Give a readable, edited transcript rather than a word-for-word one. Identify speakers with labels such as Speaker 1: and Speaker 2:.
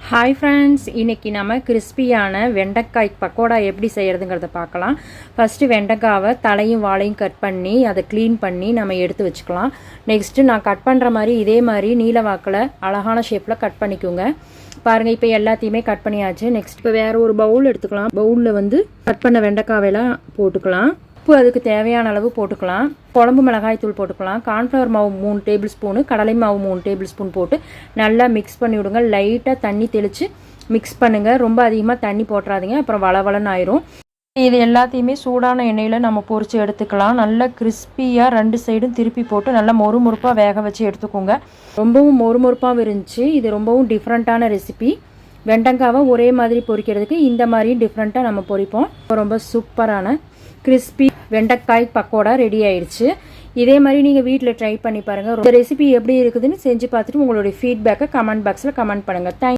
Speaker 1: Hi friends, இன்றைக்கி நம்ம கிறிஸ்பியான வெண்டைக்காய் பக்கோடா எப்படி செய்கிறதுங்கிறத பார்க்கலாம். ஃபஸ்ட்டு வெண்டைக்காவை தலையும் வாழையும் கட் பண்ணி அதை க்ளீன் பண்ணி நம்ம எடுத்து வச்சுக்கலாம். நெக்ஸ்ட்டு நான் கட் பண்ணுற மாதிரி இதே மாதிரி நீல வாக்கில் அழகான ஷேப்பில் கட் பண்ணிக்கோங்க. பாருங்கள், இப்போ எல்லாத்தையுமே கட் பண்ணியாச்சு. நெக்ஸ்ட் இப்போ வேறு ஒரு பவுல் எடுத்துக்கலாம். பவுலில் கட் பண்ண வெண்டைக்காவெல்லாம் போட்டுக்கலாம். உப்பு அதுக்கு தேவையான அளவு போட்டுக்கலாம். குழம்பு மிளகாய் தூள் போட்டுக்கலாம். கார்ன்ஃப்ளவர் மாவு 3 டேபிள் ஸ்பூனு, கடலை மாவு 3 டேபிள் ஸ்பூன் போட்டு நல்லா மிக்ஸ் பண்ணி விடுங்க. லைட்டாக தண்ணி தெளித்து மிக்ஸ் பண்ணுங்கள். ரொம்ப அதிகமாக தண்ணி போட்டுறாதீங்க, அப்புறம் வளவளன்னு ஆயிரும். இது எல்லாத்தையுமே சூடான எண்ணெயில் நம்ம பொரித்து எடுத்துக்கலாம். நல்லா கிறிஸ்பியாக 2 சைடும் திருப்பி போட்டு நல்லா மொறுமொறுப்பாக வேக வச்சு எடுத்துக்கோங்க. ரொம்பவும் மொறுமொறுப்பாகவும் இருந்துச்சு. இது ரொம்பவும் டிஃப்ரெண்ட்டான ரெசிபி. வெண்டைக்காவை ஒரே மாதிரி பொரிக்கிறதுக்கு இந்த மாதிரி டிஃப்ரெண்ட்டாக நம்ம பொரிப்போம். ரொம்ப சூப்பரான கிறிஸ்பி வெண்டைக்காய் பக்கோடா ரெடி ஆயிடுச்சு. இதே மாதிரி நீங்கள் வீட்டில் ட்ரை பண்ணி பாருங்கள். இந்த ரெசிபி எப்படி இருக்குதுன்னு செஞ்சு பார்த்துட்டு உங்களுடைய ஃபீட்பேக்கை கமெண்ட் பாக்ஸில் கமெண்ட் பண்ணுங்கள். தேங்க்யூ.